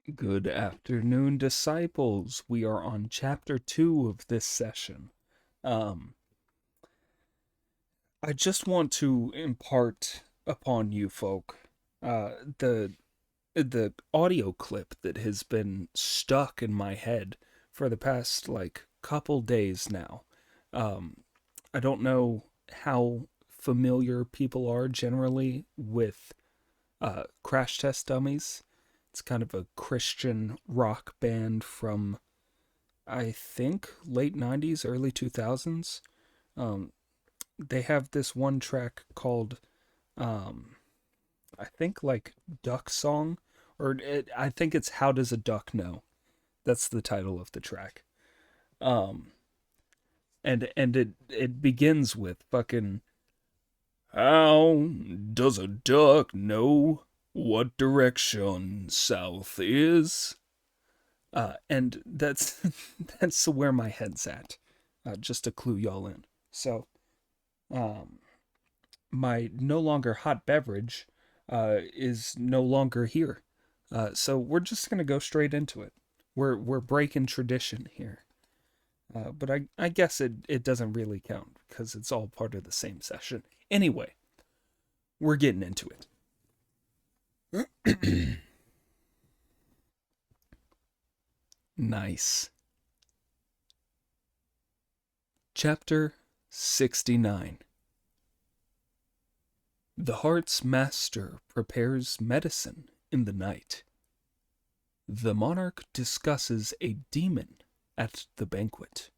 Good afternoon, disciples. We are on chapter 2 of this session. Um, I just want to impart upon you folk uh, the the audio clip that has been stuck in my head for the past couple days now. Um, I don't know how familiar people are generally with Crash Test Dummies. It's kind of a Christian rock band from I think late 90s, early 2000s. Um, they have this one track called, um, I think Duck Song, I think it's How Does a Duck Know? That's the title of the track. Um, and it begins with fucking, how does a duck know what direction south is? And that's that's where my head's at. Just to clue y'all in. So, um, my no longer hot beverage is no longer here. So we're just gonna go straight into it. We're breaking tradition here. But I guess it doesn't really count because it's all part of the same session. Anyway, we're getting into it. Nice. Chapter 69. The heart's master prepares medicine in the night. The monarch discusses a demon at the banquet.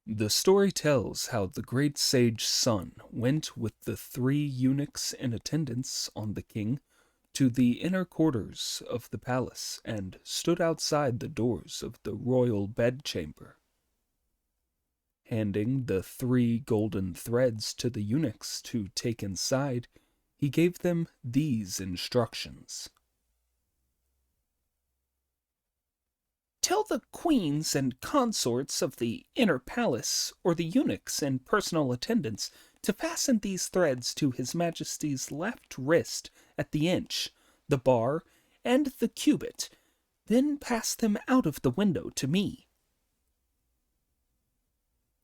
The story tells how the great sage Sun went with the 3 eunuchs in attendance on the king to the inner quarters of the palace and stood outside the doors of the royal bedchamber. Handing the 3 golden threads to the eunuchs to take inside, he gave them these instructions. Tell the queens and consorts of the inner palace, or the eunuchs in personal attendance, to fasten these threads to his majesty's left wrist at the inch, the bar, and the cubit, then pass them out of the window to me.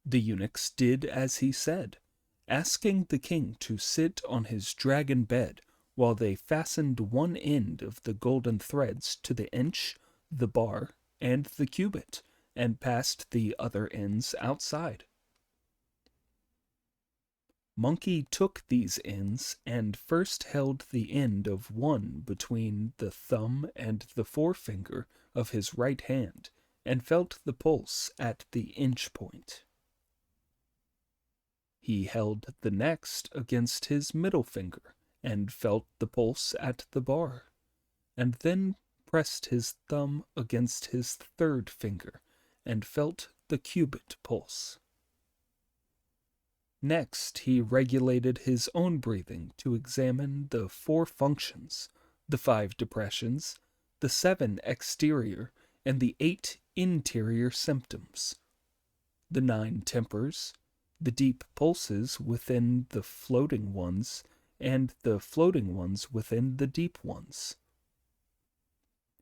The eunuchs did as he said, asking the king to sit on his dragon bed while they fastened one end of the golden threads to the inch, the bar, and the cubit, and passed the other ends outside. Monkey took these ends and first held the end of one between the thumb and the forefinger of his right hand, and felt the pulse at the inch point. He held the next against his middle finger, and felt the pulse at the bar, and then pressed his thumb against his third finger, and felt the cubit pulse. Next, he regulated his own breathing to examine the 4 functions, the 5 depressions, the 7 exterior, and the 8 interior symptoms, the 9 tempers, the deep pulses within the floating ones, and the floating ones within the deep ones.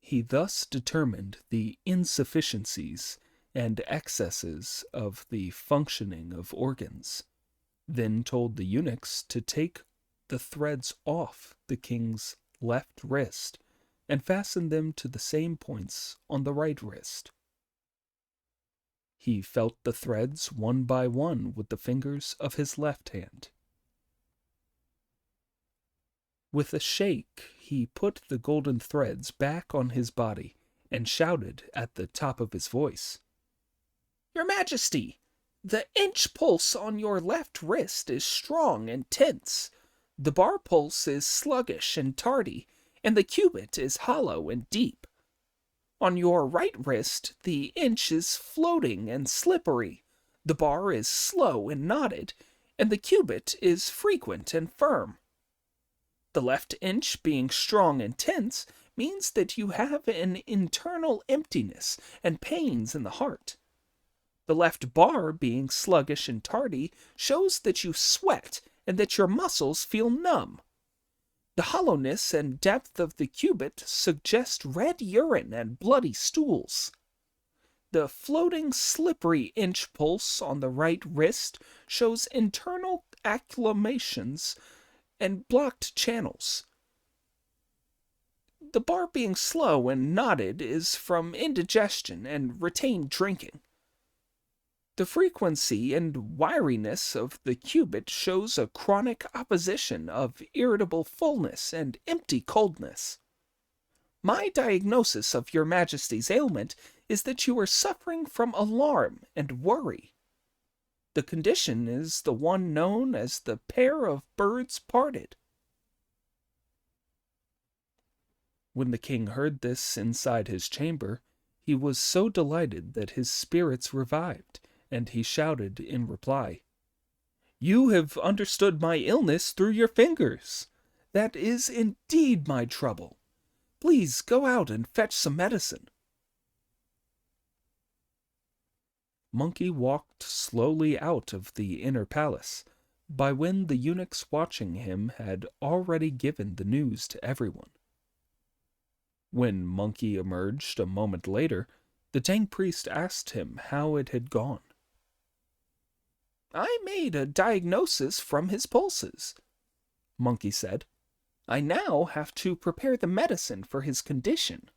He thus determined the insufficiencies and excesses of the functioning of organs, then told the eunuchs to take the threads off the king's left wrist and fasten them to the same points on the right wrist. He felt the threads one by one with the fingers of his left hand. With a shake, he put the golden threads back on his body and shouted at the top of his voice, Your Majesty, the inch pulse on your left wrist is strong and tense. The bar pulse is sluggish and tardy, and the cubit is hollow and deep. On your right wrist, the inch is floating and slippery, the bar is slow and knotted, and the cubit is frequent and firm. The left inch being strong and tense means that you have an internal emptiness and pains in the heart. The left bar being sluggish and tardy shows that you sweat and that your muscles feel numb. The hollowness and depth of the cubit suggest red urine and bloody stools. The floating, slippery inch pulse on the right wrist shows internal acclamations and blocked channels. The bar being slow and knotted is from indigestion and retained drinking. The frequency and wiriness of the cubit shows a chronic opposition of irritable fullness and empty coldness. My diagnosis of your Majesty's ailment is that you are suffering from alarm and worry. The condition is the one known as the pair of birds parted. When the king heard this inside his chamber, he was so delighted that his spirits revived, and he shouted in reply, "You have understood my illness through your fingers. That is indeed my trouble. Please go out and fetch some medicine." Monkey walked slowly out of the inner palace, by when the eunuchs watching him had already given the news to everyone. When Monkey emerged a moment later, the Tang priest asked him how it had gone. "I made a diagnosis from his pulses," Monkey said. "I now have to prepare the medicine for his condition."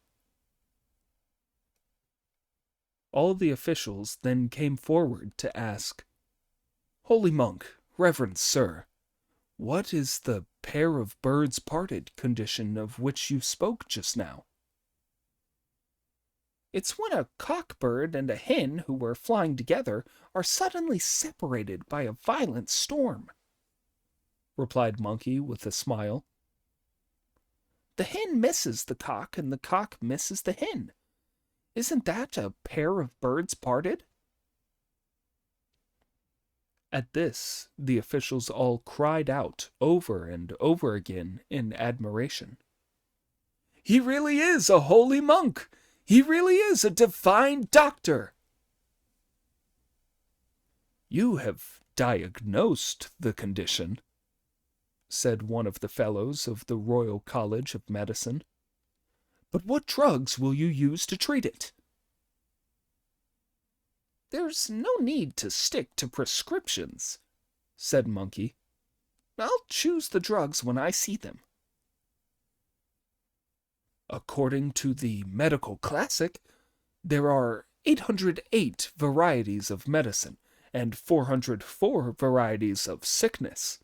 All the officials then came forward to ask, "Holy monk, reverend sir, what is the pair of birds parted condition of which you spoke just now?" "It's when a cockbird and a hen who were flying together are suddenly separated by a violent storm," replied Monkey with a smile. "The hen misses the cock and the cock misses the hen. Isn't that a pair of birds parted?" At this, the officials all cried out over and over again in admiration, "He really is a holy monk! He really is a divine doctor!" "You have diagnosed the condition," said one of the fellows of the Royal College of Medicine. "But what drugs will you use to treat it?" "There's no need to stick to prescriptions," said Monkey. "I'll choose the drugs when I see them." "According to the medical classic, there are 808 varieties of medicine and 404 varieties of sickness,"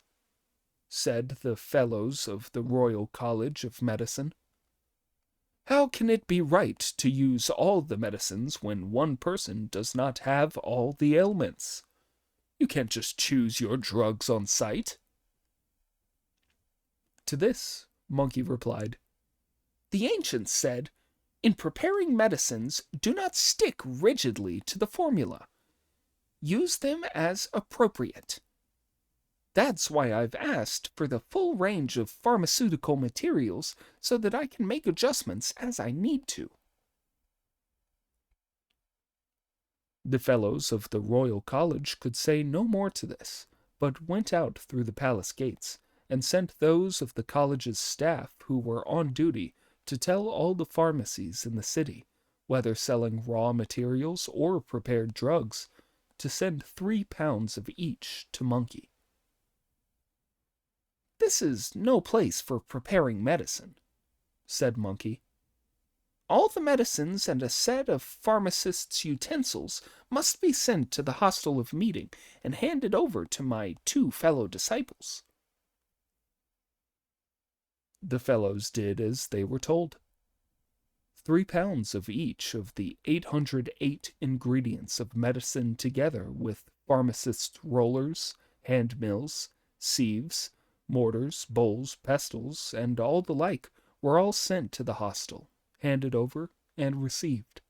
said the fellows of the Royal College of Medicine. "How can it be right to use all the medicines when one person does not have all the ailments? You can't just choose your drugs on sight." To this, Monkey replied, "The ancients said, 'In preparing medicines, do not stick rigidly to the formula. Use them as appropriate.' That's why I've asked for the full range of pharmaceutical materials so that I can make adjustments as I need to." The fellows of the Royal College could say no more to this, but went out through the palace gates, and sent those of the college's staff who were on duty to tell all the pharmacies in the city, whether selling raw materials or prepared drugs, to send 3 pounds of each to Monkey. "This is no place for preparing medicine," said Monkey. "All the medicines and a set of pharmacist's utensils must be sent to the hostel of meeting and handed over to my 2 fellow disciples." The fellows did as they were told. 3 pounds of each of the 808 ingredients of medicine, together with pharmacists' rollers, hand mills, sieves, mortars, bowls, pestles, and all the like, were all sent to the hostel, handed over, and received.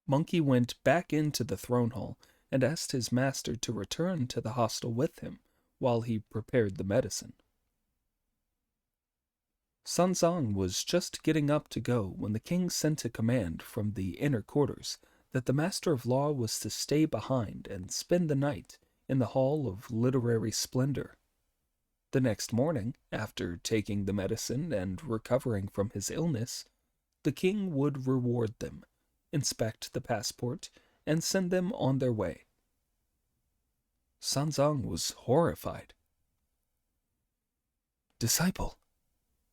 Monkey went back into the throne hall and asked his master to return to the hostel with him while he prepared the medicine. Sanzang was just getting up to go when the king sent a command from the inner quarters that the master of law was to stay behind and spend the night in the Hall of Literary Splendor. The next morning, after taking the medicine and recovering from his illness, the king would reward them, inspect the passport, and send them on their way. Sanzang was horrified. "Disciple,"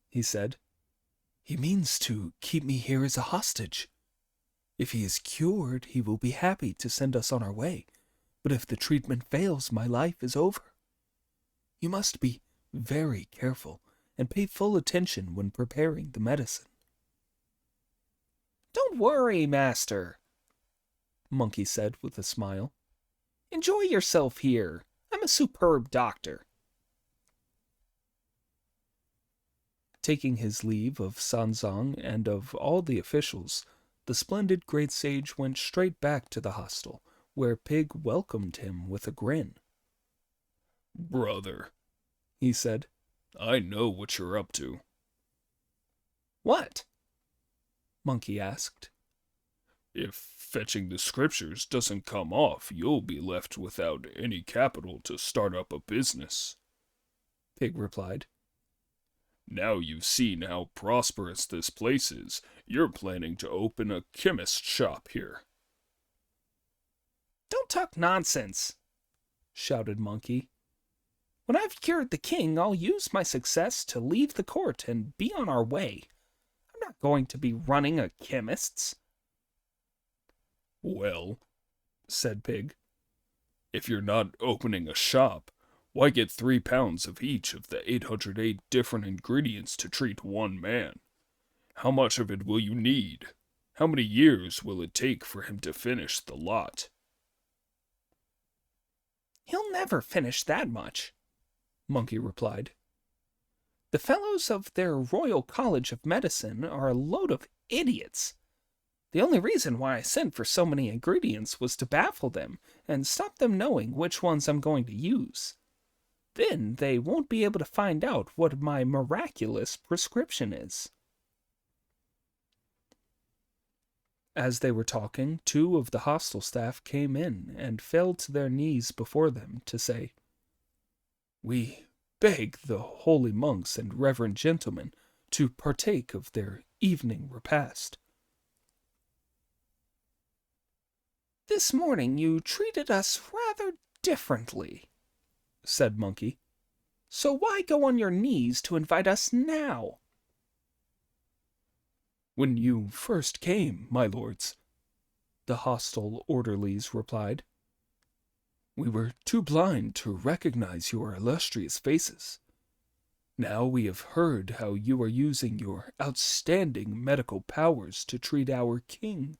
he said, "he means to keep me here as a hostage. If he is cured, he will be happy to send us on our way, but if the treatment fails, my life is over. You must be very careful and pay full attention when preparing the medicine." "Don't worry, master," Monkey said with a smile. "Enjoy yourself here. I'm a superb doctor." Taking his leave of Sanzang and of all the officials, the splendid great sage went straight back to the hostel, where Pig welcomed him with a grin. "Brother," he said, "I know what you're up to." "What?" Monkey asked. "If fetching the scriptures doesn't come off, you'll be left without any capital to start up a business," Pig replied. "Now you've seen how prosperous this place is, you're planning to open a chemist shop here." "Don't talk nonsense," shouted Monkey. "When I've cured the king, I'll use my success to leave the court and be on our way. I'm not going to be running a chemist's." "Well," said Pig, "if you're not opening a shop, why get 3 pounds of each of the 808 different ingredients to treat one man? How much of it will you need? How many years will it take for him to finish the lot?" "He'll never finish that much," Monkey replied. "The fellows of their Royal College of Medicine are a load of idiots. The only reason why I sent for so many ingredients was to baffle them and stop them knowing which ones I'm going to use. Then they won't be able to find out what my miraculous prescription is." As they were talking, 2 of the hostel staff came in and fell to their knees before them to say, "We beg the holy monks and reverend gentlemen to partake of their evening repast." "This morning you treated us rather differently," said Monkey. "So why go on your knees to invite us now?" "When you first came, my lords," the hostel orderlies replied, "we were too blind to recognize your illustrious faces. Now we have heard how you are using your outstanding medical powers to treat our king.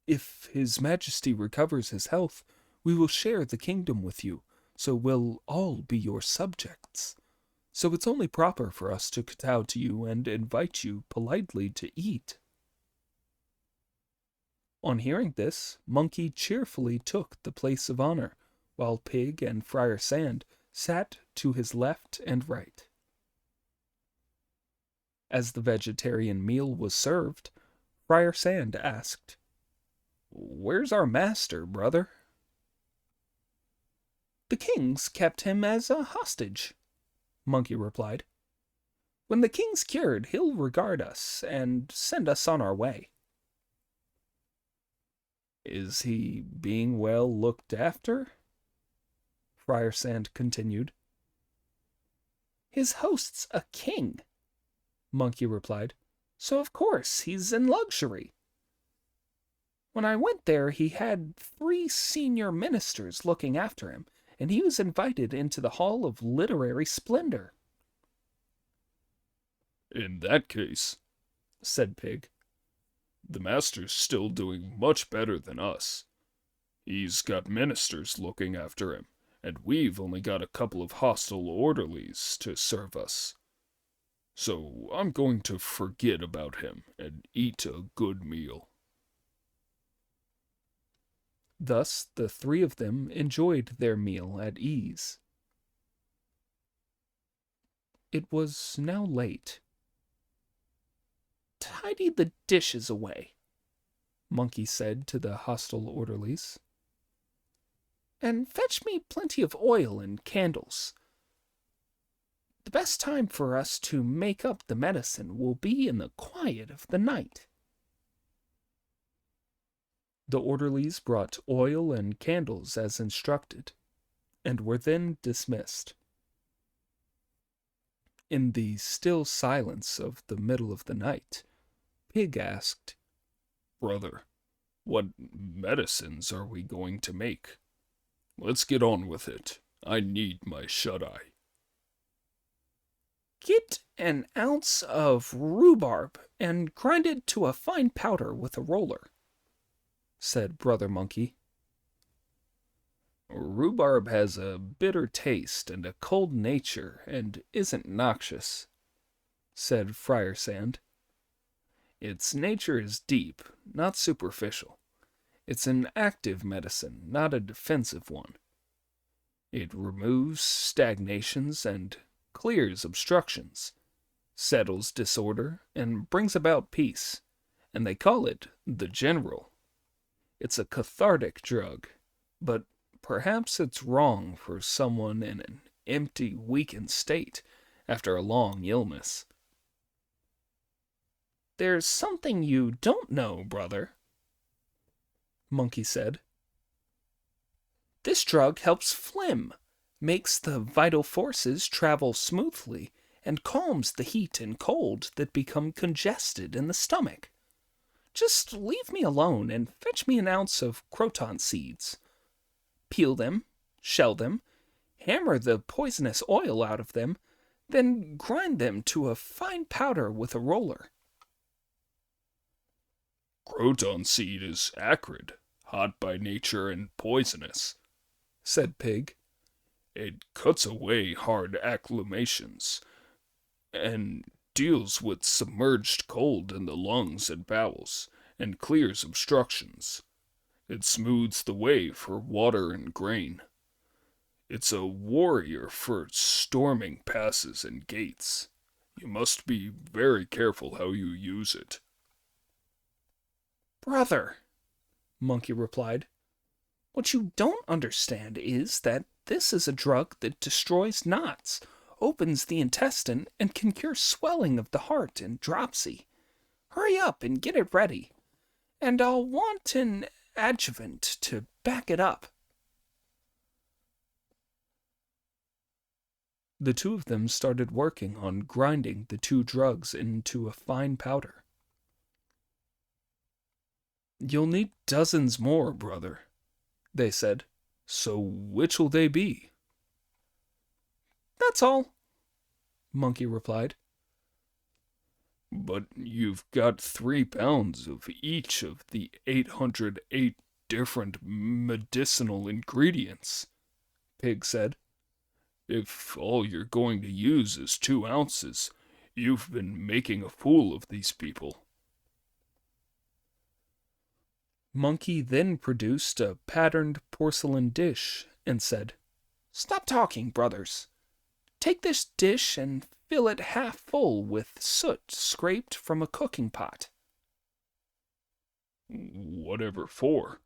If His Majesty recovers his health, we will share the kingdom with you, so we'll all be your subjects. So it's only proper for us to kowtow to you and invite you politely to eat." On hearing this, Monkey cheerfully took the place of honor, while Pig and Friar Sand sat to his left and right. As the vegetarian meal was served, Friar Sand asked, "Where's our master, brother?" "The king's kept him as a hostage," Monkey replied. "When the king's cured, he'll regard us and send us on our way." "Is he being well looked after?" Friar Sand continued. "His host's a king," Monkey replied, "so of course he's in luxury. When I went there, he had 3 senior ministers looking after him, and he was invited into the Hall of Literary Splendor." "In that case," said Pig, "the master's still doing much better than us. He's got ministers looking after him, and we've only got a couple of hostel orderlies to serve us. So I'm going to forget about him and eat a good meal." Thus the 3 of them enjoyed their meal at ease. It was now late. "Tidy the dishes away," Monkey said to the hostel orderlies, "and fetch me plenty of oil and candles. The best time for us to make up the medicine will be in the quiet of the night." The orderlies brought oil and candles as instructed, and were then dismissed. In the still silence of the middle of the night, Pig asked, Brother, what medicines are we going to make? Let's get on with it. I need my shut-eye. "Get an ounce of rhubarb and grind it to a fine powder with a roller," said Brother Monkey. "Rhubarb has a bitter taste and a cold nature and isn't noxious," said Friar Sand. "Its nature is deep, not superficial. It's an active medicine, not a defensive one. It removes stagnations and clears obstructions, settles disorder, and brings about peace, and they call it the General. It's a cathartic drug, but perhaps it's wrong for someone in an empty, weakened state after a long illness." "There's something you don't know, brother," Monkey said. "This drug helps phlegm, makes the vital forces travel smoothly, and calms the heat and cold that become congested in the stomach. Just leave me alone and fetch me an ounce of croton seeds. Peel them, shell them, hammer the poisonous oil out of them, then grind them to a fine powder with a roller." "Croton seed is acrid, hot by nature, and poisonous," said Pig. "It cuts away hard acclamations, and deals with submerged cold in the lungs and bowels, and clears obstructions. It smooths the way for water and grain. It's a warrior for storming passes and gates. You must be very careful how you use it." "Brother," Monkey replied, "what you don't understand is that this is a drug that destroys knots, opens the intestine, and can cure swelling of the heart and dropsy. Hurry up and get it ready, and I'll want an adjuvant to back it up." The two of them started working on grinding the two drugs into a fine powder. "You'll need dozens more, brother," they said. "So which'll they be?" "That's all," Monkey replied. "But you've got 3 pounds of each of the 808 different medicinal ingredients," Pig said. "If all you're going to use is 2 ounces, you've been making a fool of these people." Monkey then produced a patterned porcelain dish and said, "Stop talking, brothers. Take this dish and fill it half full with soot scraped from a cooking pot." "Whatever for?"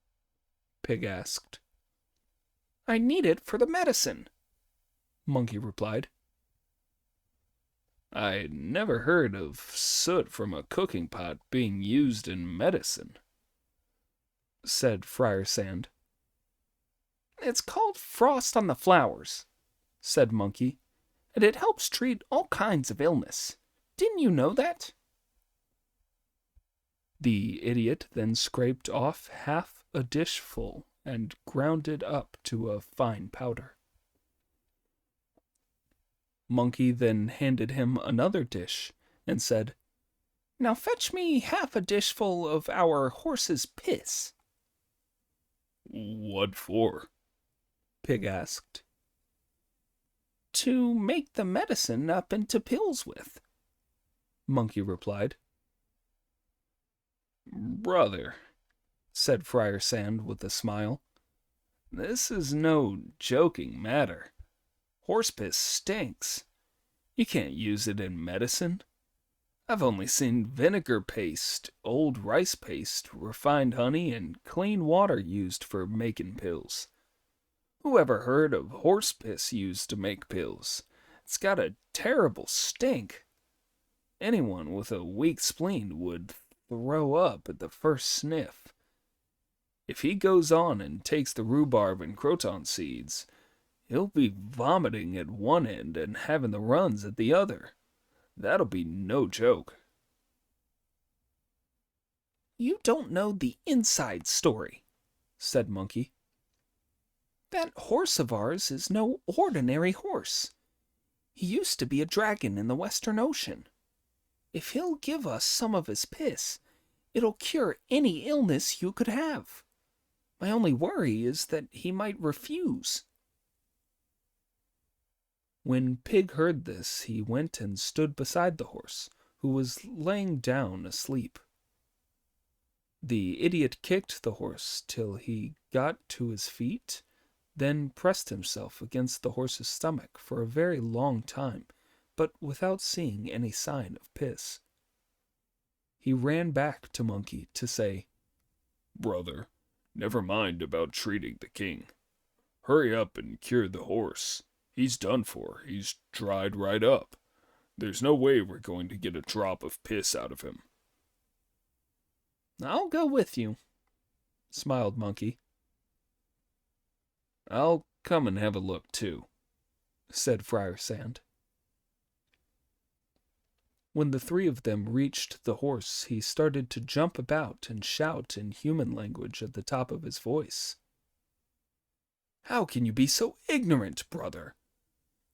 Pig asked. "I need it for the medicine," Monkey replied. "I never heard of soot from a cooking pot being used in medicine," said Friar Sand. "It's called frost on the flowers," said Monkey, "and it helps treat all kinds of illness. Didn't you know that?" The idiot then scraped off half a dishful and ground it up to a fine powder. Monkey then handed him another dish and said, "Now fetch me half a dishful of our horse's piss." "What for?" Pig asked. "To make the medicine up into pills with," Monkey replied. "Brother," said Friar Sand with a smile, "this is no joking matter. Horse piss stinks. You can't use it in medicine. I've only seen vinegar paste, old rice paste, refined honey, and clean water used for making pills. Who ever heard of horse piss used to make pills? It's got a terrible stink. Anyone with a weak spleen would throw up at the first sniff. If he goes on and takes the rhubarb and croton seeds, he'll be vomiting at one end and having the runs at the other. That'll be no joke. You don't know the inside story, said Monkey. That horse of ours is no ordinary horse. He used to be a dragon in the Western Ocean. If he'll give us some of his piss, it'll cure any illness you could have. My only worry is that he might refuse. When Pig heard this, he went and stood beside the horse, who was laying down asleep. The idiot kicked the horse till he got to his feet, then pressed himself against the horse's stomach for a very long time, but without seeing any sign of piss. He ran back to Monkey to say, Brother, never mind about treating the king. Hurry up and cure the horse. He's done for. He's dried right up. There's no way we're going to get a drop of piss out of him. I'll go with you, smiled Monkey. I'll come and have a look, too, said Friar Sand. When the three of them reached the horse, he started to jump about and shout in human language at the top of his voice. How can you be so ignorant, brother?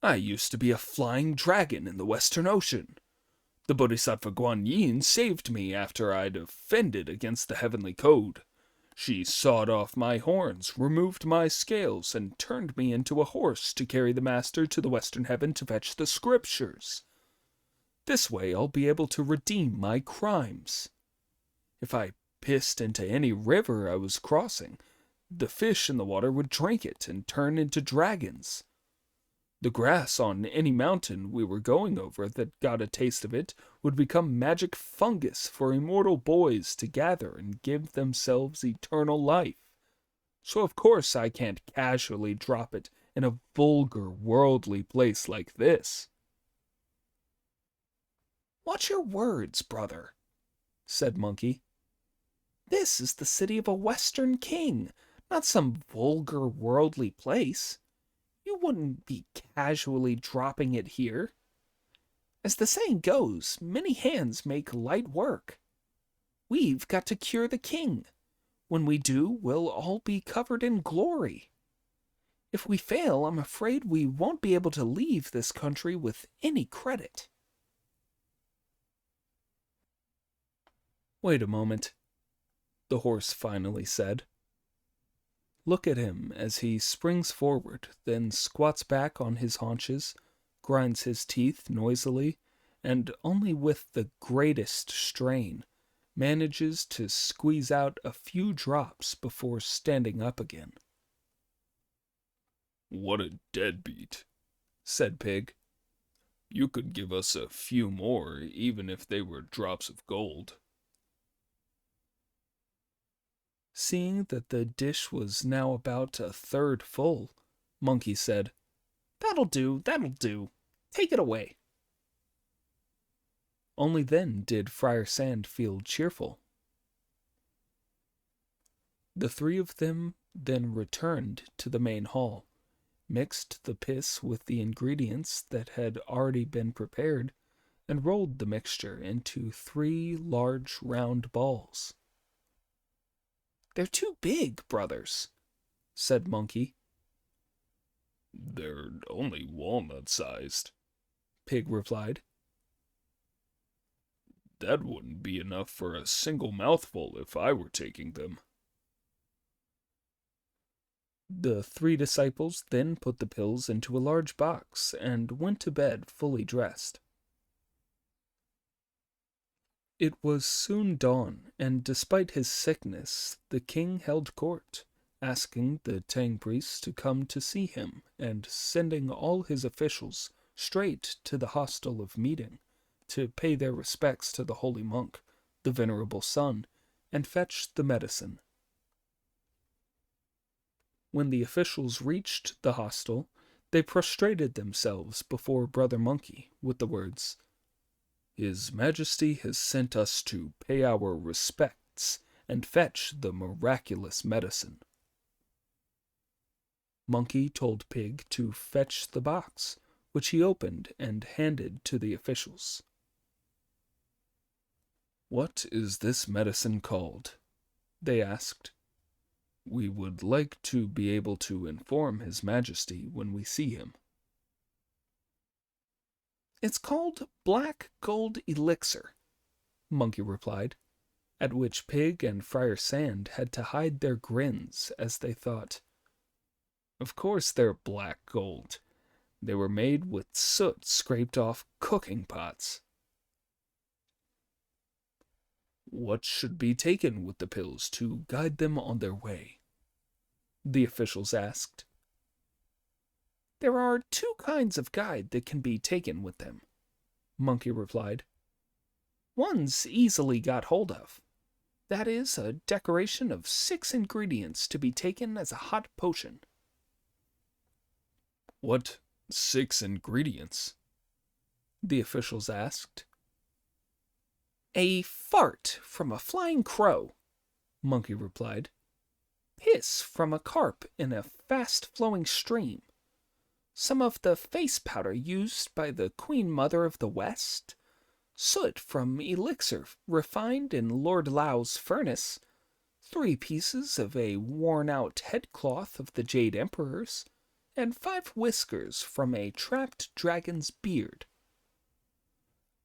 I used to be a flying dragon in the Western Ocean. The Bodhisattva Guan Yin saved me after I'd offended against the heavenly code. She sawed off my horns, removed my scales, and turned me into a horse to carry the master to the Western Heaven to fetch the scriptures. This way I'll be able to redeem my crimes. If I pissed into any river I was crossing, the fish in the water would drink it and turn into dragons. The grass on any mountain we were going over that got a taste of it would become magic fungus for immortal boys to gather and give themselves eternal life. So of course I can't casually drop it in a vulgar, worldly place like this. Watch your words, brother, said Monkey. This is the city of a Western king, not some vulgar, worldly place. You wouldn't be casually dropping it here. As the saying goes, many hands make light work. We've got to cure the king. When we do, we'll all be covered in glory. If we fail, I'm afraid we won't be able to leave this country with any credit. Wait a moment, the horse finally said. Look at him as he springs forward, then squats back on his haunches, grinds his teeth noisily, and only with the greatest strain manages to squeeze out a few drops before standing up again. What a deadbeat, said Pig. You could give us a few more, even if they were drops of gold. Seeing that the dish was now about a third full, Monkey said, That'll do, that'll do. Take it away. Only then did Friar Sand feel cheerful. The three of them then returned to the main hall, mixed the piss with the ingredients that had already been prepared, and rolled the mixture into 3 large round balls. They're too big, brothers, said Monkey. They're only walnut-sized, Pig replied. That wouldn't be enough for a single mouthful if I were taking them. The 3 disciples then put the pills into a large box and went to bed fully dressed. It was soon dawn, and despite his sickness, the king held court, asking the Tang priests to come to see him, and sending all his officials straight to the hostel of meeting, to pay their respects to the holy monk, the venerable sun, and fetch the medicine. When the officials reached the hostel, They prostrated themselves before Brother Monkey with the words, "His Majesty has sent us to pay our respects and fetch the miraculous medicine." Monkey told Pig to fetch the box, which he opened and handed to the officials. "What is this medicine called?" they asked. "We would like to be able to inform His Majesty when we see him." "It's called Black Gold Elixir," Monkey replied, at which Pig and Friar Sand had to hide their grins as they thought, "Of course they're black gold. They were made with soot scraped off cooking pots." "What should be taken with the pills to guide them on their way?" the officials asked. "There are two kinds of guide that can be taken with them," Monkey replied. "One's easily got hold of. That is a decoration of 6 ingredients to be taken as a hot potion." "What 6 ingredients?" the officials asked. "A fart from a flying crow," Monkey replied. "Piss from a carp in a fast-flowing stream. Some of the face powder used by the Queen Mother of the West. Soot from elixir refined in Lord Lau's furnace. 3 pieces of a worn-out headcloth of the Jade Emperor's, and 5 whiskers from a trapped dragon's beard.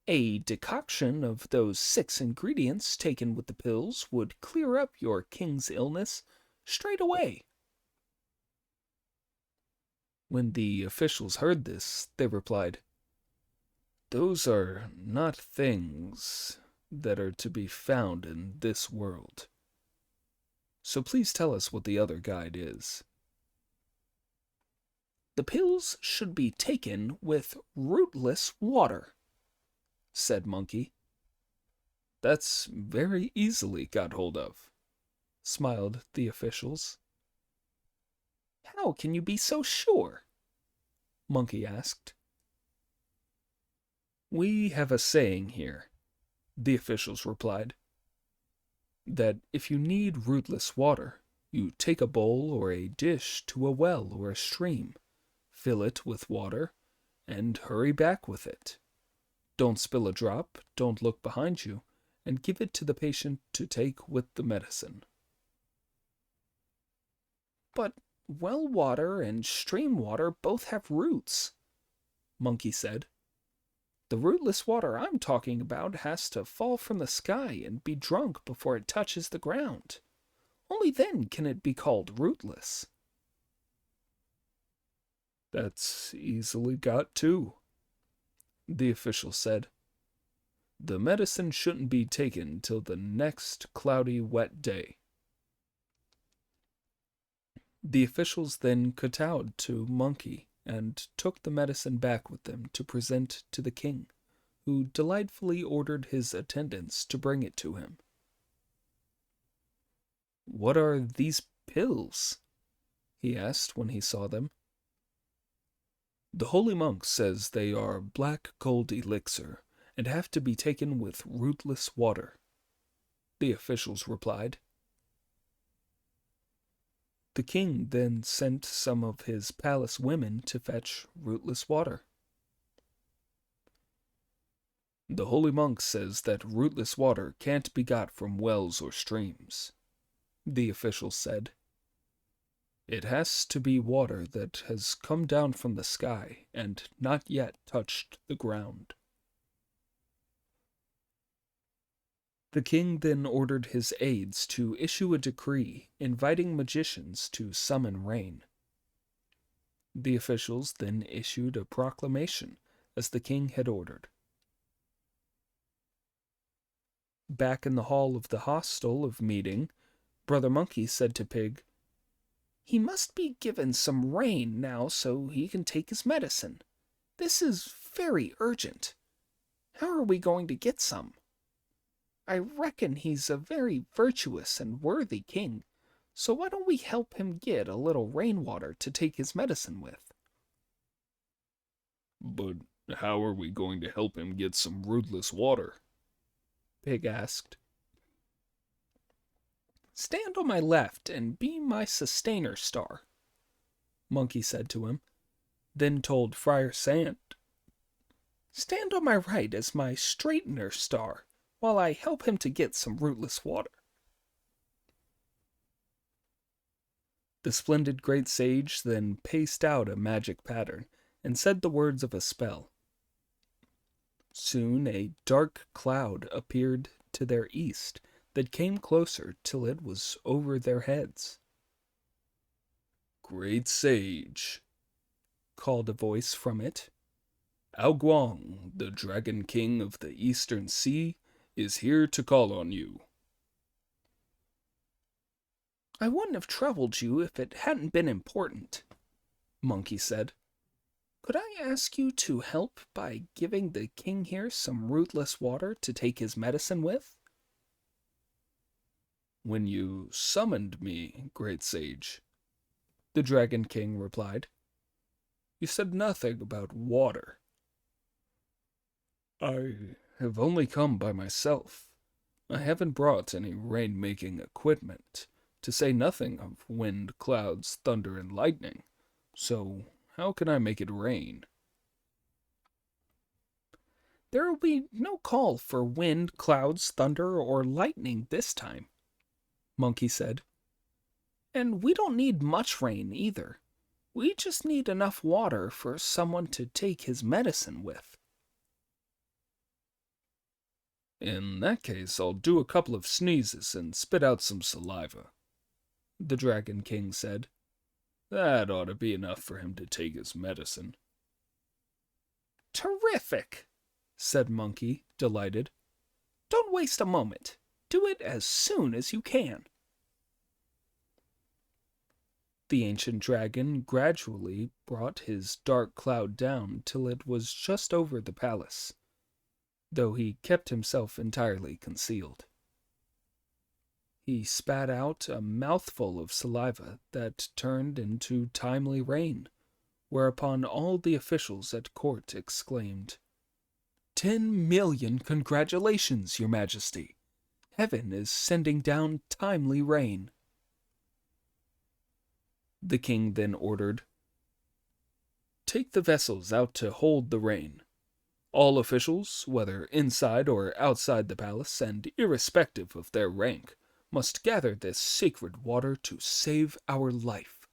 A decoction of those 6 ingredients taken with the pills would clear up your king's illness straight away." When the officials heard this, they replied, "Those are not things that are to be found in this world. So please tell us what the other guide is." "The pills should be taken with rootless water," said Monkey. "That's very easily got hold of," smiled the officials. "How can you be so sure?" Monkey asked. "We have a saying here," the officials replied, "that if you need rootless water, you take a bowl or a dish to a well or a stream, fill it with water, and hurry back with it. Don't spill a drop, don't look behind you, and give it to the patient to take with the medicine." "But well water and stream water both have roots," Monkey said. "The rootless water I'm talking about has to fall from the sky and be drunk before it touches the ground. Only then can it be called rootless." "That's easily got, too," the official said. "The medicine shouldn't be taken till the next cloudy, wet day." The officials then kowtowed to Monkey and took the medicine back with them to present to the king, who delightfully ordered his attendants to bring it to him. "What are these pills?" he asked when he saw them. "The holy monk says they are black gold elixir, and have to be taken with rootless water," the officials replied. The king then sent some of his palace women to fetch rootless water. "The holy monk says that rootless water can't be got from wells or streams," the officials said. "It has to be water that has come down from the sky and not yet touched the ground." The king then ordered his aides to issue a decree inviting magicians to summon rain. The officials then issued a proclamation as the king had ordered. Back in the hall of the hostel of meeting, Brother Monkey said to Pig, "He must be given some rain now so he can take his medicine. This is very urgent. How are we going to get some? I reckon he's a very virtuous and worthy king, so why don't we help him get a little rainwater to take his medicine with?" But how are we going to help him get some rootless water? Pig asked. Stand on my left and be my sustainer star, Monkey said to him, then told Friar Sand. Stand on my right as my straightener star, while I help him to get some rootless water. The splendid great sage then paced out a magic pattern and said the words of a spell. Soon a dark cloud appeared to their east that came closer till it was over their heads. Great sage, Called a voice from it. Ao Guang, the Dragon King of the Eastern Sea, is here to call on you. I wouldn't have troubled you if it hadn't been important, Monkey said. Could I ask you to help by giving the king here some rootless water to take his medicine with? When you summoned me, great sage, the Dragon King replied, you said nothing about water. I have only come by myself. I haven't brought any rain-making equipment, to say nothing of wind, clouds, thunder, and lightning. So how can I make it rain? There will be no call for wind, clouds, thunder, or lightning this time, Monkey said. And we don't need much rain either. We just need enough water for someone to take his medicine with. In that case, I'll do a couple of sneezes and spit out some saliva, the Dragon King said. That ought to be enough for him to take his medicine. Terrific, said Monkey, delighted. Don't waste a moment. Do it as soon as you can. The ancient dragon gradually brought his dark cloud down till it was just over the palace, though he kept himself entirely concealed. He spat out a mouthful of saliva that turned into timely rain, whereupon all the officials at court exclaimed, 10,000,000 congratulations, Your Majesty! Heaven is sending down timely rain. The king then ordered, take the vessels out to hold the rain. All officials, whether inside or outside the palace, and irrespective of their rank, must gather this sacred water to save our life.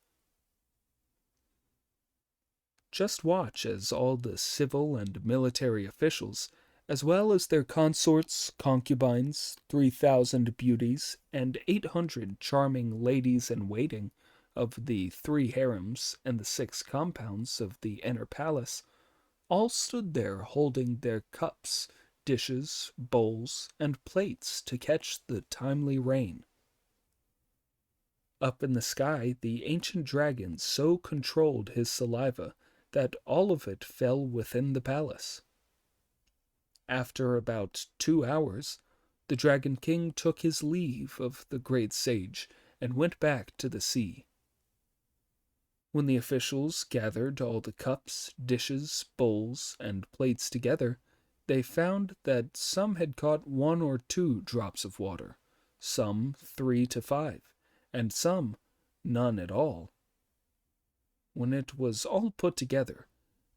Just watch as all the civil and military officials, as well as their consorts, concubines, 3,000 beauties, and 800 charming ladies-in-waiting of the 3 harems and the 6 compounds of the inner palace, all stood there holding their cups, dishes, bowls, and plates to catch the timely rain. Up in the sky, the ancient dragon so controlled his saliva that all of it fell within the palace. After about 2 hours, the Dragon King took his leave of the great sage and went back to the sea. When the officials gathered all the cups, dishes, bowls, and plates together, they found that some had caught 1 or 2 drops of water, some 3 to 5, and some none at all. When it was all put together,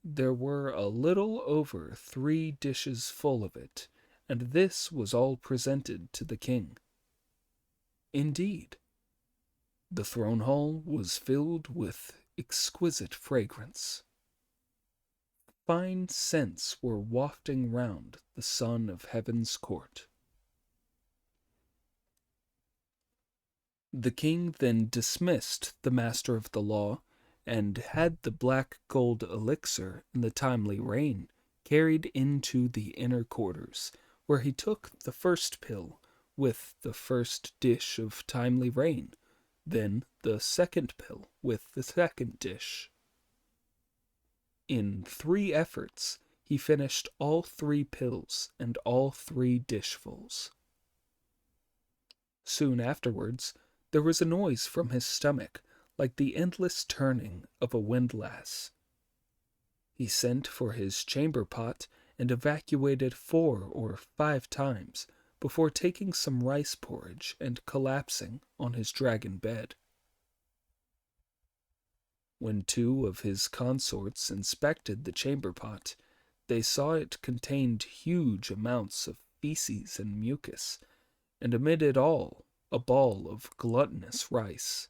there were a little over 3 dishes full of it, and this was all presented to the king. Indeed, the throne hall was filled with exquisite fragrance. Fine scents were wafting round the son of heaven's court. The king then dismissed the master of the law, and had the black gold elixir and the timely rain carried into the inner quarters, where he took the first pill with the first dish of timely rain, then the second pill with the second dish. In 3 efforts, he finished all 3 pills and all 3 dishfuls. Soon afterwards, there was a noise from his stomach, like the endless turning of a windlass. He sent for his chamber pot and evacuated 4 or 5 times before taking some rice porridge and collapsing on his dragon bed. When 2 of his consorts inspected the chamber pot, they saw it contained huge amounts of feces and mucus, and amid it all, a ball of gluttonous rice.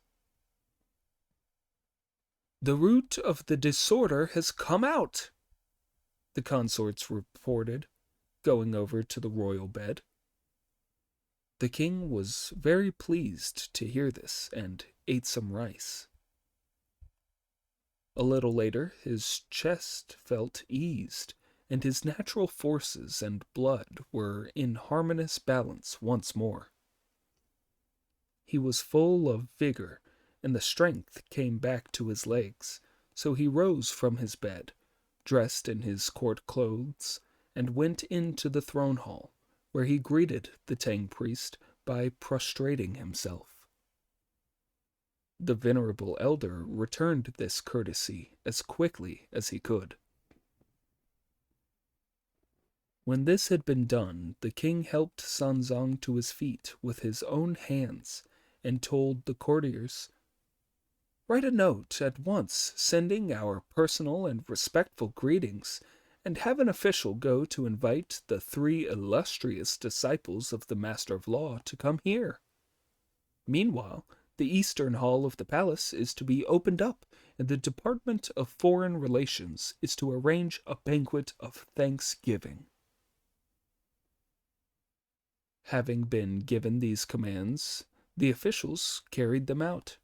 "The root of the disorder has come out," the consorts reported, going over to the royal bed. The king was very pleased to hear this and ate some rice. A little later, his chest felt eased, and his natural forces and blood were in harmonious balance once more. He was full of vigor, and the strength came back to his legs, so he rose from his bed, dressed in his court clothes, and went into the throne hall, where he greeted the Tang priest by prostrating himself. The venerable elder returned this courtesy as quickly as he could. When this had been done, the king helped Sanzong to his feet with his own hands and told the courtiers, "Write a note at once sending our personal and respectful greetings, and have an official go to invite the 3 illustrious disciples of the Master of Law to come here. Meanwhile, the eastern hall of the palace is to be opened up, and the Department of Foreign Relations is to arrange a banquet of thanksgiving." Having been given these commands, the officials carried them out.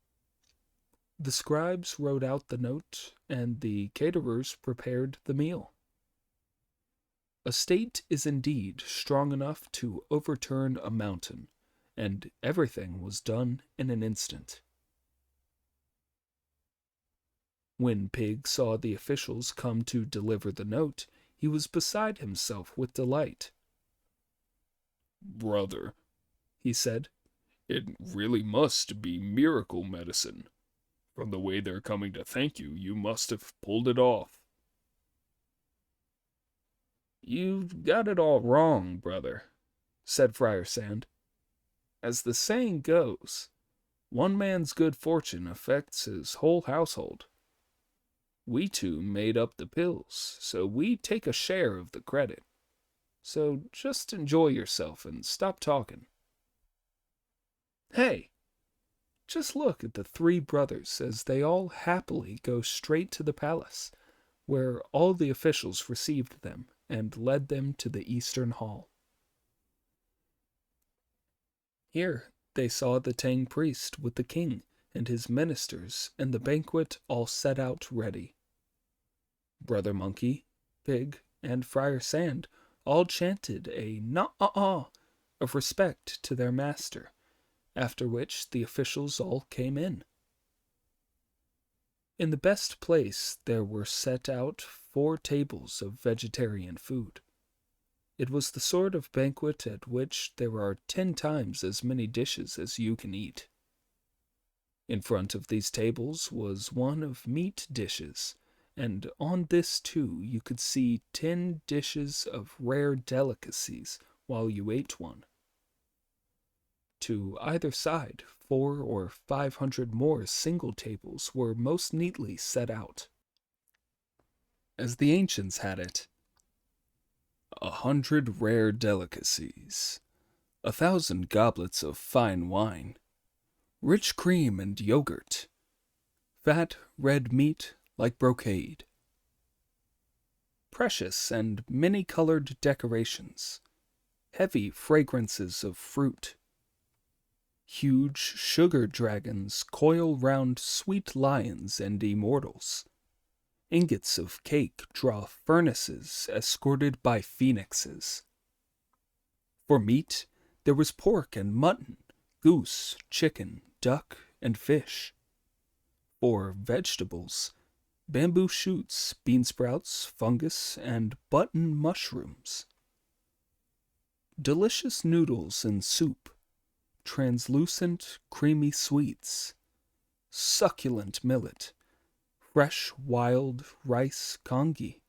The scribes wrote out the note, and the caterers prepared the meal. A state is indeed strong enough to overturn a mountain, and everything was done in an instant. When Pig saw the officials come to deliver the note, he was beside himself with delight. "Brother," he said, "it really must be miracle medicine. From the way they're coming to thank you, you must have pulled it off." "You've got it all wrong, brother," said Friar Sand. "As the saying goes, one man's good fortune affects his whole household. We 2 made up the pills, so we take a share of the credit. So just enjoy yourself and stop talking. Hey, just look at the 3 brothers as they all happily go straight to the palace, where all the officials received them and led them to the eastern hall. Here they saw the Tang priest with the king and his ministers and the banquet all set out ready. Brother Monkey, Pig, and Friar Sand all chanted a "na-ah-ah" of respect to their master, after which the officials all came in. In the best place there were set out 4 tables of vegetarian food. It was the sort of banquet at which there are 10 times as many dishes as you can eat. In front of these tables was one of meat dishes, and on this too you could see 10 dishes of rare delicacies while you ate one. To either side, 400 or 500 more single tables were most neatly set out. As the ancients had it, 100 rare delicacies, 1,000 goblets of fine wine, rich cream and yogurt, fat red meat like brocade, precious and many-colored decorations, heavy fragrances of fruit, huge sugar dragons coil round sweet lions and immortals. Ingots of cake draw furnaces escorted by phoenixes. For meat, there was pork and mutton, goose, chicken, duck, and fish. For vegetables, bamboo shoots, bean sprouts, fungus, and button mushrooms. Delicious noodles and soup, translucent, creamy sweets, succulent millet, fresh wild rice congee,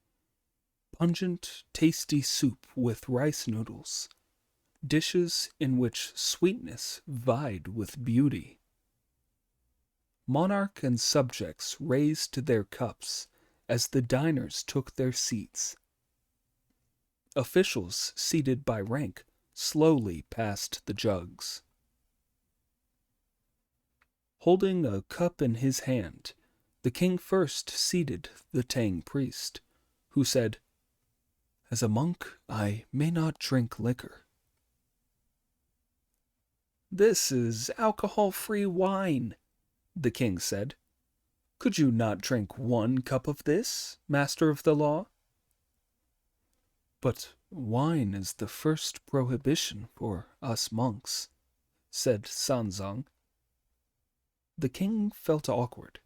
pungent, tasty soup with rice noodles, dishes in which sweetness vied with beauty. Monarch and subjects raised their cups as the diners took their seats. Officials seated by rank slowly passed the jugs. Holding a cup in his hand, the king first seated the Tang priest, who said, "As a monk, I may not drink liquor." "This is alcohol-free wine," the king said. "Could you not drink one cup of this, master of the law?" "But wine is the first prohibition for us monks," said Sanzang. The king felt awkward.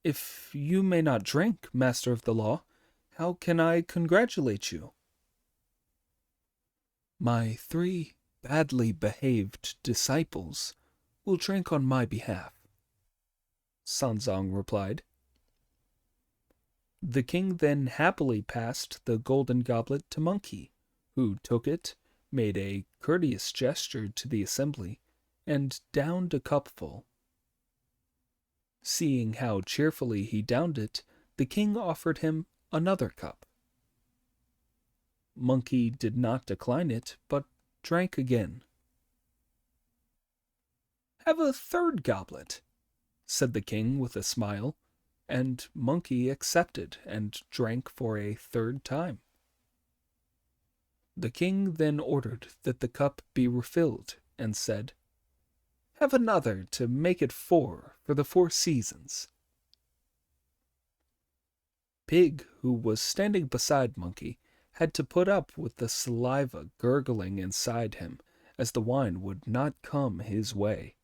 "If you may not drink, master of the law, how can I congratulate you?" "My 3 badly behaved disciples will drink on my behalf," Sanzang replied. The king then happily passed the golden goblet to Monkey, who took it, made a courteous gesture to the assembly, and downed a cupful. Seeing how cheerfully he downed it, the king offered him another cup. Monkey did not decline it, but drank again. "Have a third goblet," said the king with a smile, and Monkey accepted and drank for a third time. The king then ordered that the cup be refilled and said, "Have another to make it 4 for the 4 seasons." Pig, who was standing beside Monkey, had to put up with the saliva gurgling inside him, as the wine would not come his way.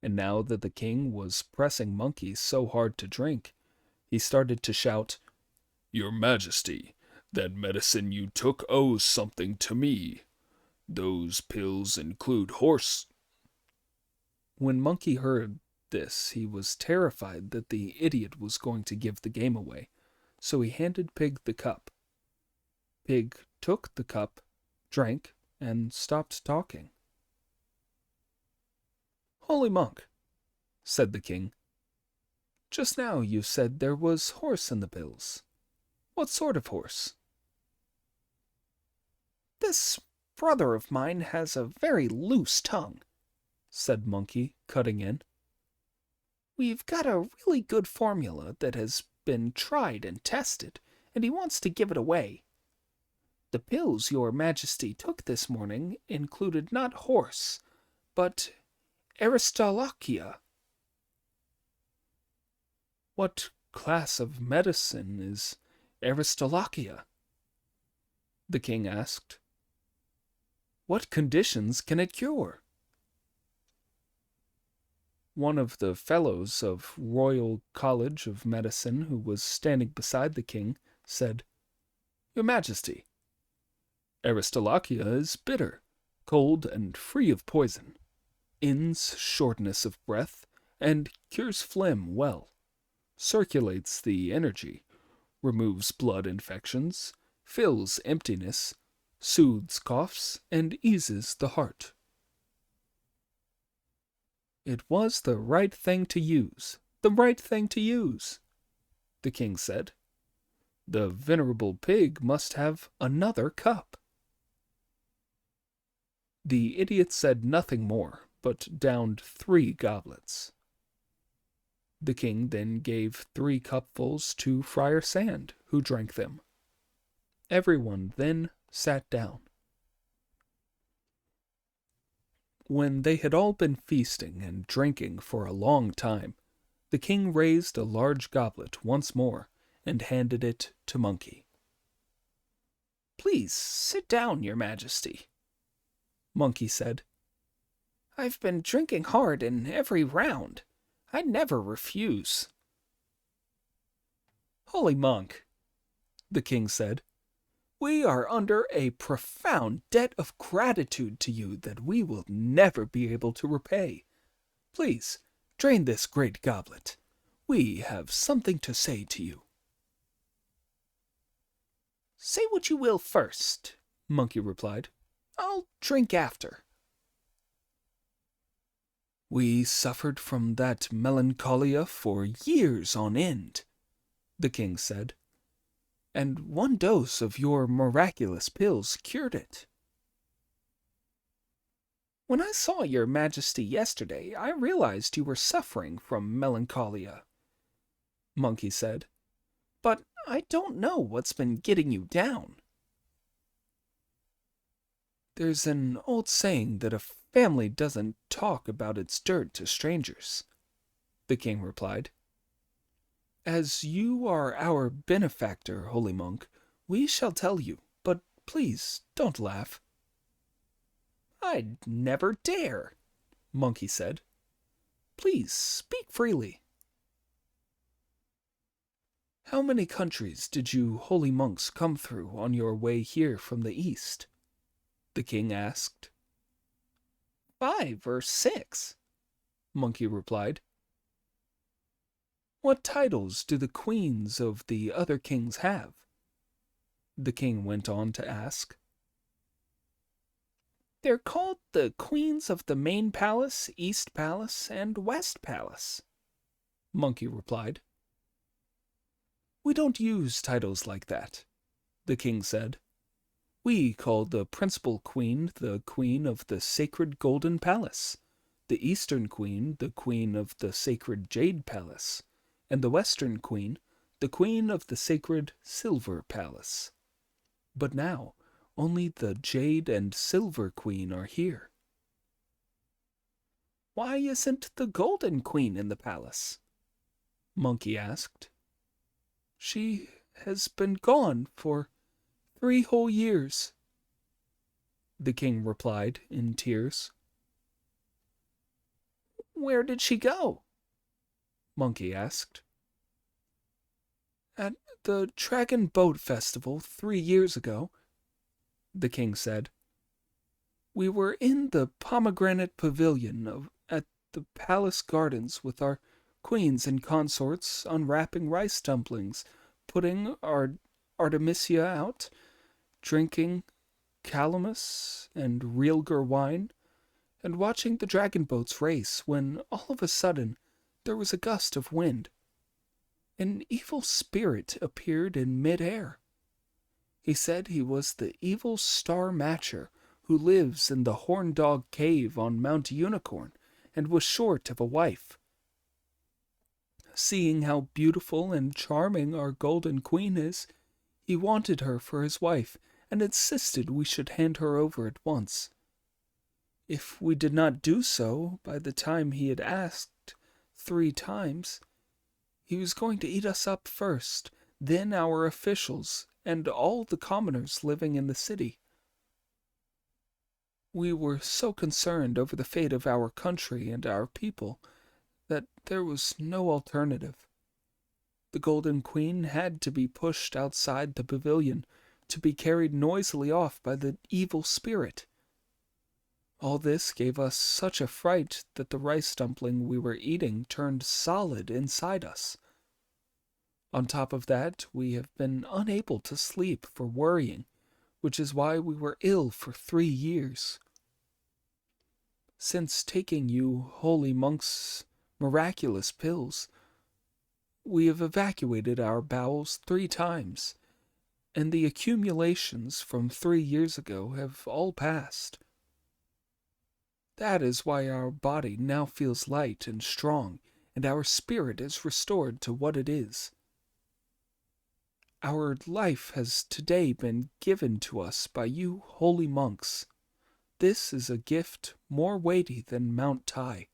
And now that the king was pressing Monkey so hard to drink, he started to shout, "Your Majesty, that medicine you took owes something to me. Those pills include horse." When Monkey heard this, he was terrified that the idiot was going to give the game away, so he handed Pig the cup. Pig took the cup, drank, and stopped talking. "Holy monk," said the king, "just now you said there was horse in the pills. What sort of horse?" "This brother of mine has a very loose tongue," said Monkey, cutting in. "We've got a really good formula that has been tried and tested, and he wants to give it away. The pills your Majesty took this morning included not horse, but Aristolochia." "What class of medicine is Aristolochia?" the king asked. "What conditions can it cure?" One of the fellows of Royal College of Medicine, who was standing beside the king, said, "Your Majesty, Aristolochia is bitter, cold, and free of poison, ends shortness of breath, and cures phlegm well, circulates the energy, removes blood infections, fills emptiness, soothes coughs, and eases the heart." "It was the right thing to use, the right thing to use," the king said. "The venerable Pig must have another cup." The idiot said nothing more, but downed 3 goblets. The king then gave 3 cupfuls to Friar Sand, who drank them. Everyone then sat down. When they had all been feasting and drinking for a long time, the king raised a large goblet once more and handed it to Monkey. "Please sit down, your Majesty," Monkey said. "I've been drinking hard in every round. I never refuse." "Holy monk," the king said, "we are under a profound debt of gratitude to you that we will never be able to repay. Please, drain this great goblet. we have something to say to you. Say what you will first, Monkey replied. I'll drink after. We suffered from that melancholia for years on end, the king said, and one dose of your miraculous pills cured it. When I saw your majesty yesterday, I realized you were suffering from melancholia, Monkey said, but I don't know what's been getting you down. There's an old saying that a family doesn't talk about its dirt to strangers, the king replied. As you are our benefactor, holy monk, we shall tell you, but please don't laugh. I'd never dare, Monkey said. Please speak freely. How many countries did you holy monks come through on your way here from the east? The king asked. 5 or 6, Monkey replied. What titles do the queens of the other kings have? The king went on to ask. They're called the queens of the main palace, east palace, and west palace, Monkey replied. We don't use titles like that, the king said. We call the principal queen the queen of the sacred golden palace, the eastern queen the queen of the sacred jade palace, and the western queen the queen of the sacred silver palace. But now only the jade and silver queen are here. Why isn't the golden queen in the palace? Monkey asked. She has been gone for 3 whole years, the king replied in tears. Where did she go? Monkey asked. At the Dragon Boat Festival 3 years ago, the king said. We were in the pomegranate pavilion at the palace gardens with our queens and consorts unwrapping rice dumplings, putting our Artemisia out, drinking calamus and realgar wine, and watching the dragon boats race when all of a sudden there was a gust of wind. An evil spirit appeared in mid-air. He said he was the evil Star Matcher who lives in the Horn Dog Cave on Mount Unicorn and was short of a wife. Seeing how beautiful and charming our Golden Queen is, he wanted her for his wife and insisted we should hand her over at once. If we did not do so by the time he had asked 3 times, he was going to eat us up first, then our officials, and all the commoners living in the city. We were so concerned over the fate of our country and our people that there was no alternative. The Golden Queen had to be pushed outside the pavilion to be carried noisily off by the evil spirit. All this gave us such a fright that the rice dumpling we were eating turned solid inside us. On top of that, we have been unable to sleep for worrying, which is why we were ill for 3 years. Since taking you holy monks' miraculous pills, we have evacuated our bowels 3 times, and the accumulations from 3 years ago have all passed. That is why our body now feels light and strong, and our spirit is restored to what it is. Our life has today been given to us by you holy monks. This is a gift more weighty than Mount Tai.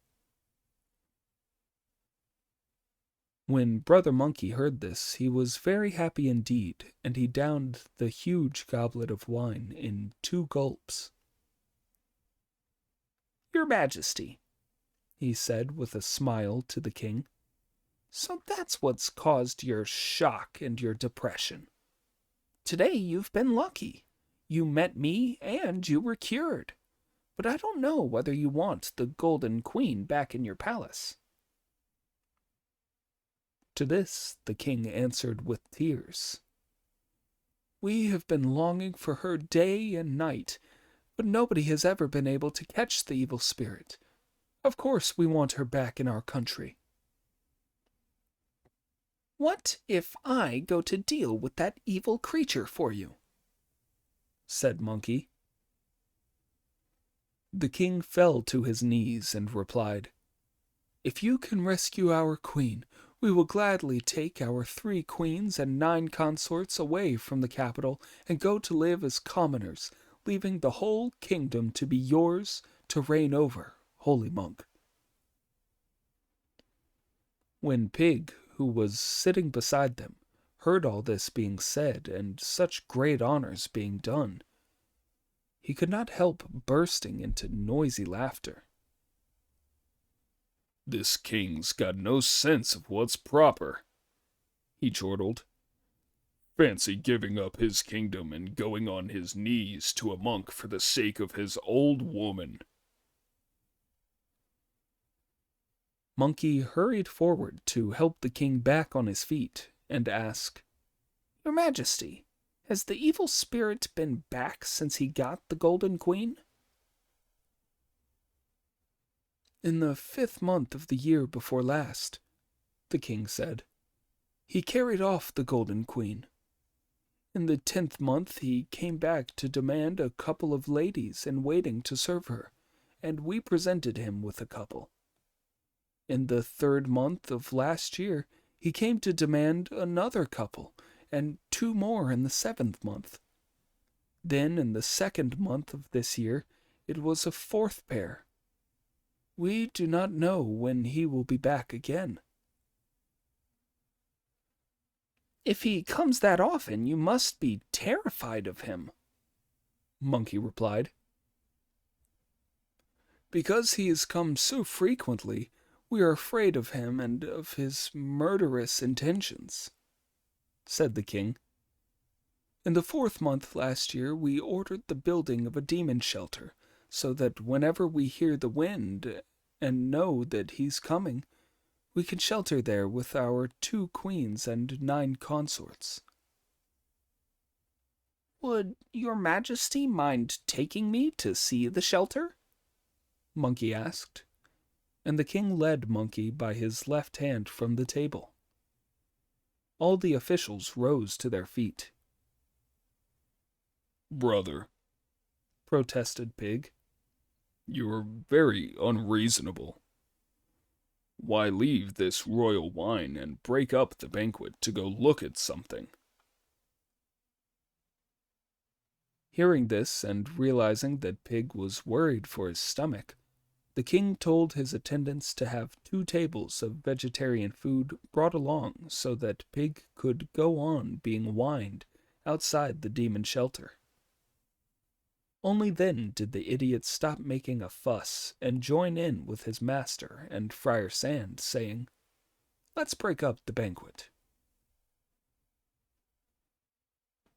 When Brother Monkey heard this, he was very happy indeed, and he downed the huge goblet of wine in 2 gulps. Your Majesty, he said with a smile to the king, so that's what's caused your shock and your depression. Today you've been lucky. You met me and you were cured. But I don't know whether you want the Golden Queen back in your palace. To this the king answered with tears. We have been longing for her day and night, but nobody has ever been able to catch the evil spirit. Of course we want her back in our country. What if I go to deal with that evil creature for you? Said Monkey. The king fell to his knees and replied, If you can rescue our queen, we will gladly take our 3 queens and 9 consorts away from the capital and go to live as commoners, leaving the whole kingdom to be yours to reign over, holy monk. When Pig, who was sitting beside them, heard all this being said and such great honors being done, he could not help bursting into noisy laughter. This king's got no sense of what's proper, he chortled. Fancy giving up his kingdom and going on his knees to a monk for the sake of his old woman. Monkey hurried forward to help the king back on his feet and asked, Your Majesty, has the evil spirit been back since he got the Golden Queen? In the 5th month of the year before last, the king said, he carried off the Golden Queen. In the 10th month he came back to demand a couple of ladies in waiting to serve her, and we presented him with a couple. In the 3rd month of last year he came to demand another couple, and 2 more in the 7th month. Then in the 2nd month of this year it was a 4th pair. We do not know when he will be back again. If he comes that often, you must be terrified of him, Monkey replied. Because he has come so frequently, we are afraid of him and of his murderous intentions, said the king. In the 4th month last year we ordered the building of a demon shelter, so that whenever we hear the wind and know that he's coming, we can shelter there with our 2 queens and 9 consorts. Would your Majesty mind taking me to see the shelter? Monkey asked, and the king led Monkey by his left hand from the table. All the officials rose to their feet. Brother, protested Pig, you're very unreasonable. Why leave this royal wine and break up the banquet to go look at something? Hearing this and realizing that Pig was worried for his stomach, the king told his attendants to have 2 tables of vegetarian food brought along so that Pig could go on being wined outside the demon shelter. Only then did the idiot stop making a fuss and join in with his master and Friar Sand, saying, Let's break up the banquet.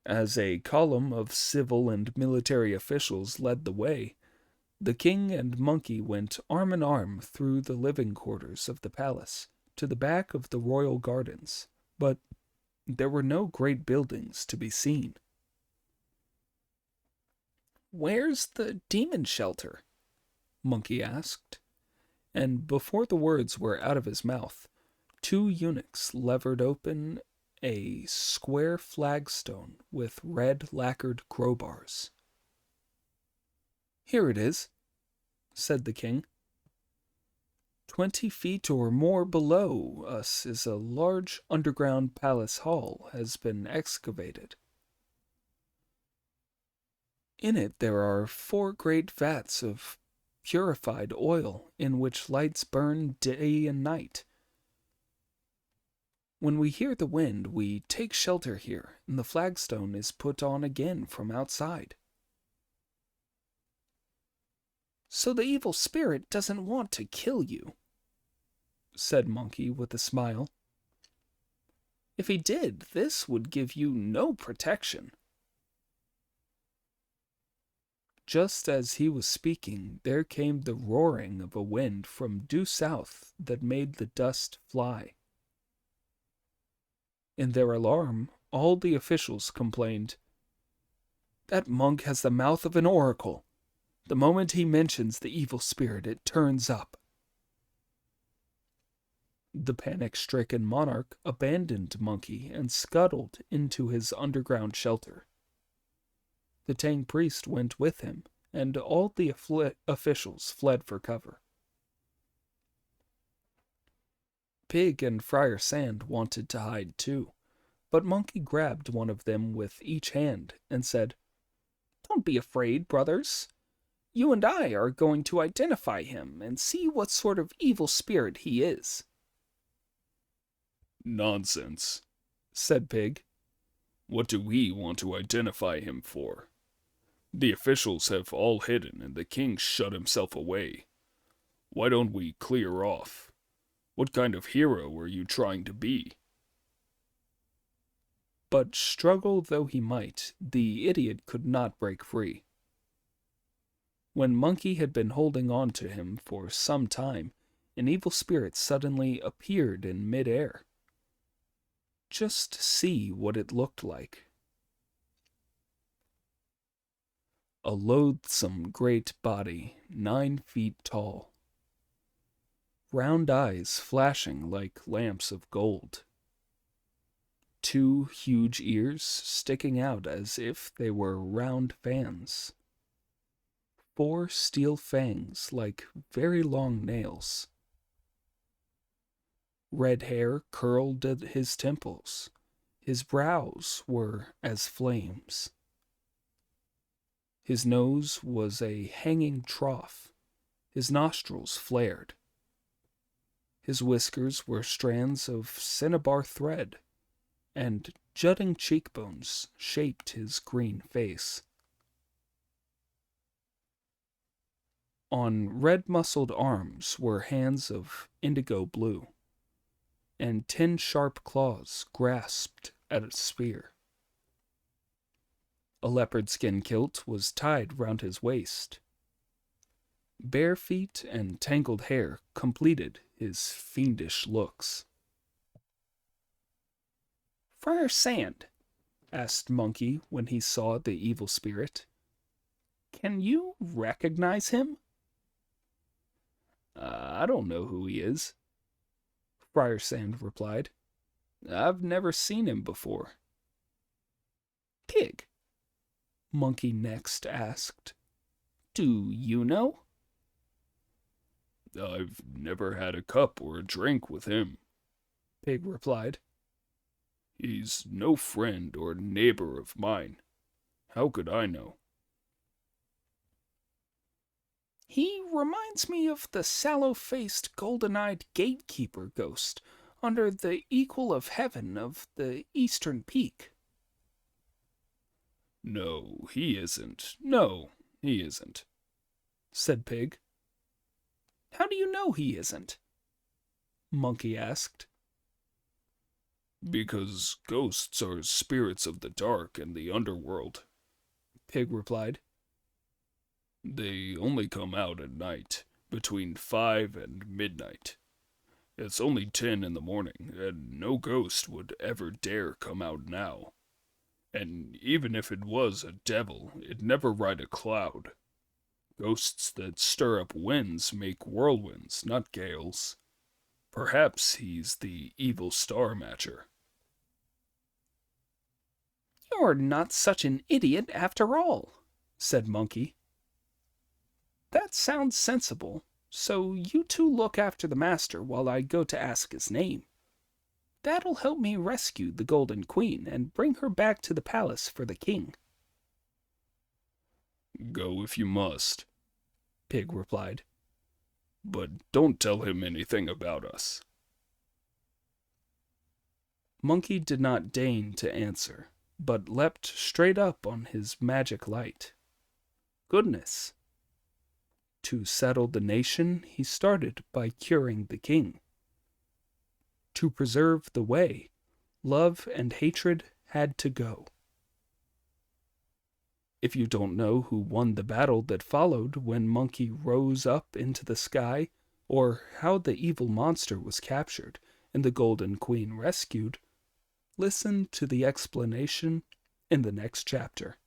As a column of civil and military officials led the way, the king and Monkey went arm in arm through the living quarters of the palace to the back of the royal gardens, but there were no great buildings to be seen. Where's the demon shelter? Monkey asked, and before the words were out of his mouth, 2 eunuchs levered open a square flagstone with red lacquered crowbars. Here it is, said the king. 20 feet or more below us is a large underground palace hall has been excavated. In it there are 4 great vats of purified oil in which lights burn day and night. When we hear the wind, we take shelter here, and the flagstone is put on again from outside. So the evil spirit doesn't want to kill you, said Monkey with a smile. If he did, this would give you no protection. Just as he was speaking, there came the roaring of a wind from due south that made the dust fly. In their alarm, all the officials complained, "That monk has the mouth of an oracle. The moment he mentions the evil spirit, it turns up." The panic-stricken monarch abandoned Monkey and scuttled into his underground shelter. The Tang priest went with him, and all the officials fled for cover. Pig and Friar Sand wanted to hide too, but Monkey grabbed one of them with each hand and said, "Don't be afraid, brothers. You and I are going to identify him and see what sort of evil spirit he is." "Nonsense," said Pig. "What do we want to identify him for? The officials have all hidden and the king shut himself away. Why don't we clear off? What kind of hero are you trying to be?" But struggle though he might, the idiot could not break free. When Monkey had been holding on to him for some time, an evil spirit suddenly appeared in mid-air. Just see what it looked like. A loathsome great body, 9 feet tall. Round eyes flashing like lamps of gold. 2 huge ears sticking out as if they were round fans. 4 steel fangs like very long nails. Red hair curled at his temples. His brows were as flames. His nose was a hanging trough. His nostrils flared. His whiskers were strands of cinnabar thread, and jutting cheekbones shaped his green face. On red-muscled arms were hands of indigo blue, and 10 sharp claws grasped at a spear. A leopard skin kilt was tied round his waist. Bare feet and tangled hair completed his fiendish looks. "Friar Sand," asked Monkey when he saw the evil spirit, "can you recognize him?" "I don't know who he is," Friar Sand replied. "I've never seen him before." "Pig," Monkey next asked, "do you know?" "I've never had a cup or a drink with him," Pig replied. "He's no friend or neighbor of mine. How could I know?" "He reminds me of the sallow-faced, golden-eyed gatekeeper ghost under the equal of heaven of the eastern peak." "No, he isn't. No, he isn't," said Pig. "How do you know he isn't?" Monkey asked. "Because ghosts are spirits of the dark and the underworld," Pig replied. "They only come out at night, between 5 and midnight. It's only 10 in the morning, and no ghost would ever dare come out now. And even if it was a devil, it'd never ride a cloud. Ghosts that stir up winds make whirlwinds, not gales. Perhaps he's the evil star matcher." "You're not such an idiot after all," said Monkey. "That sounds sensible, so you two look after the master while I go to ask his name. That'll help me rescue the Golden Queen and bring her back to the palace for the king." "Go if you must," Pig replied. "But don't tell him anything about us." Monkey did not deign to answer, but leapt straight up on his magic light. Goodness! To settle the nation, he started by curing the king. To preserve the way, love and hatred had to go. If you don't know who won the battle that followed when Monkey rose up into the sky, or how the evil monster was captured and the Golden Queen rescued, listen to the explanation in the next chapter.